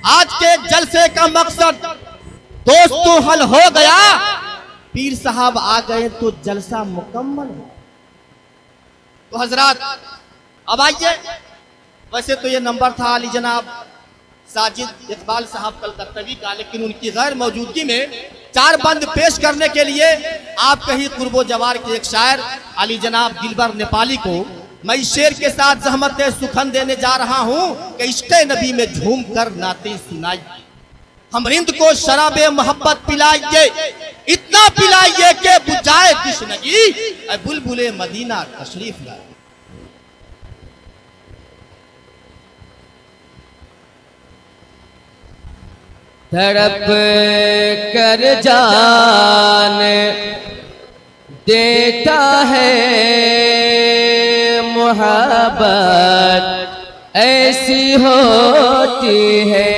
आज के जलसे का मकसद दोस्त तो हल हो गया, पीर साहब आ गए तो जलसा मुकम्मल हो। तो हजरात अब आइए, वैसे तो ये नंबर था अली जनाब साजिद इकबाल साहब कलकत्तवी का, लेकिन उनकी गैर मौजूदगी में 4 बंद पेश करने के लिए आपके ही कुर्बो जवार के एक शायर अली जनाब दिलबर नेपाली को मैं इस शेर के साथ जहमत सुखन देने जा रहा हूँ कि इश्क़ नबी में झूम कर नाते सुनाई, हम रिंद को शराबे मोहब्बत पिलाइए, इतना पिलाइए कि बुझाए तश्नगी, ऐ बुलबुले मदीना तशरीफ लाए। तड़प कर जान देता है मोहब्बत ऐसी होती है,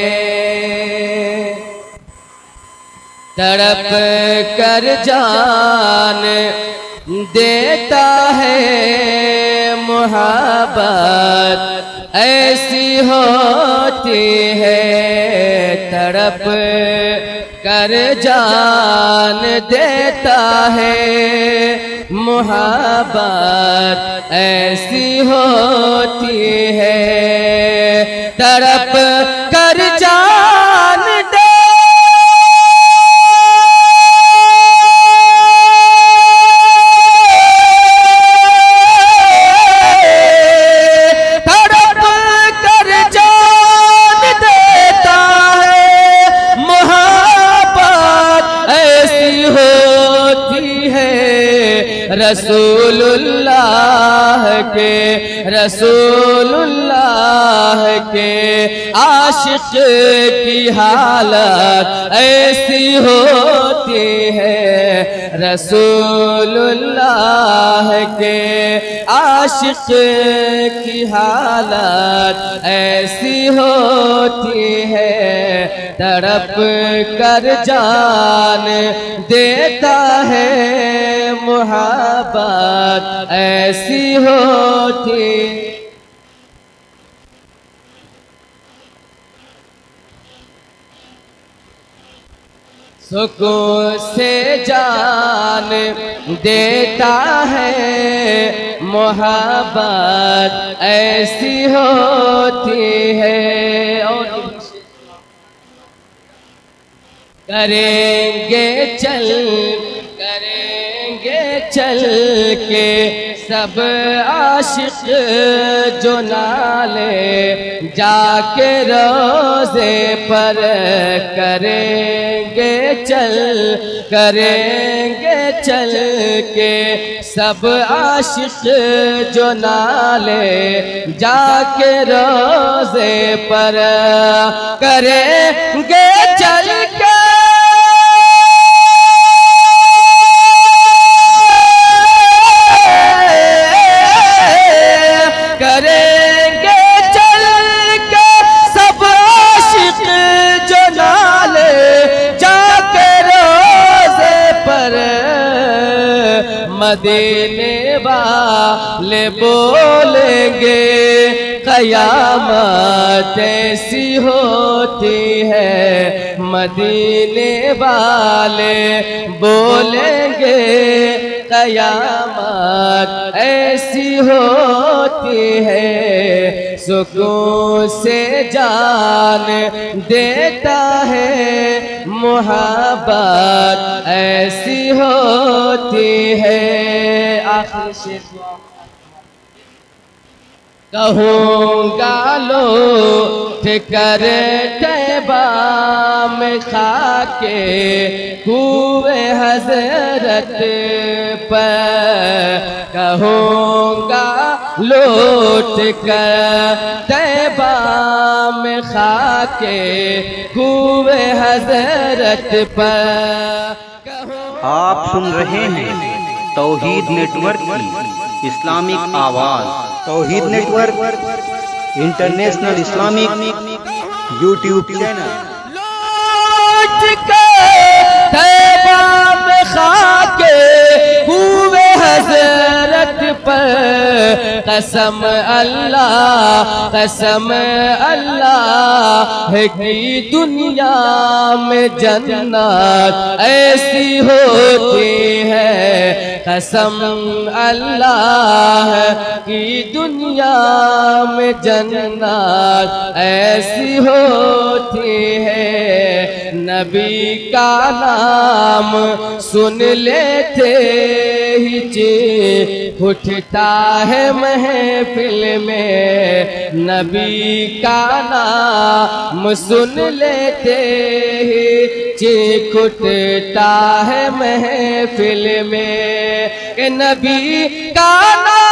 तड़प कर जान देता है मोहब्बत ऐसी होती है, तड़प कर जान देता है मोहब्बत ऐसी होती है, तड़प कर जान दे रसूलुल्लाह के आशिक की हालत ऐसी होती है, रसूलुल्लाह के आशिक की हालत ऐसी होती है, तड़प कर जान देता है मोहब्बत ऐसी होती। सुकून से जान देता है मोहब्बत ऐसी होती है, और करेंगे चल के सब आशिक जो नाले जाके रोज़े पर, करेंगे चल के सब आशिक जो नाले जाके रोज़े पर, करेंगे चल के मदीने वाले बोलेंगे क़यामत ऐसी होती है, मदीने वाले बोलेंगे क़यामत ऐसी होती है, सुकून से जान देता है मोहब्बत ऐसी होती है। आखिर से कहूँगा लौट कर तैबा में खाके कुए हजरत पर, कहूँगा लौट कर तैबा में खाके कुए हजरत पर। आप सुन रहे हैं तौहीद नेटवर्क की इस्लामिक आवाज़। Tauheed network international Islamic YouTube channel. लौट के तैबा में खाके कुए हजरत पर कसम अल्लाह है कि दुनिया में जन्नत ऐसी होती है। कसम अल्लाह की दुनिया में जन्नत ऐसी होती है। नबी का नाम सुन लेते ही जी उठता है महफिल में। नबी का नाम सुन लेते ही चीख उठता है महफिल में। कि नबी का नाम,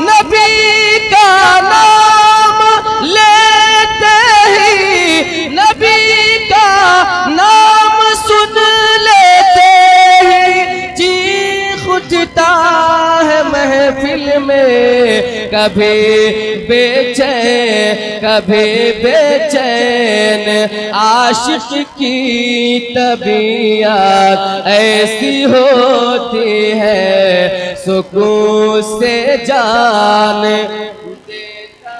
नबी का नाम लेते ही, नबी का नाम सुन लेते ही चीख उठता है महफिल में। कभी बेचैन आशिक की तबीयत ऐसी होती है। सुकून से जान देता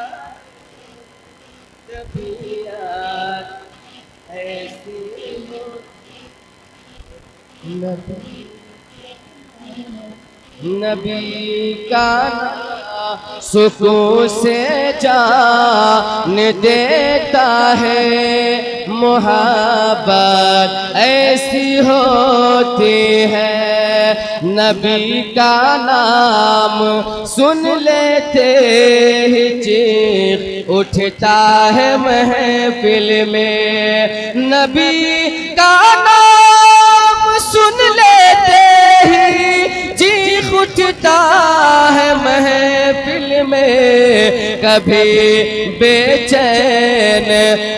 तबीयत ऐसी होती। नबी का सुकून से जान देता है। मोहब्बत ऐसी होती है। नबी का नाम सुन लेते ही चीख उठता है महफिल में। नबी का नाम सुन लेते ही चीख उठता है महफिल में। कभी बेचैन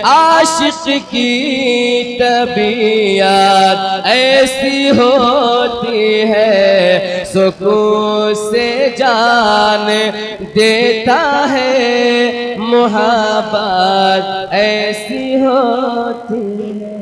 आशिक की तबीयत ऐसी होती है। सुकून से जान देता है। मोहब्बत ऐसी होती है।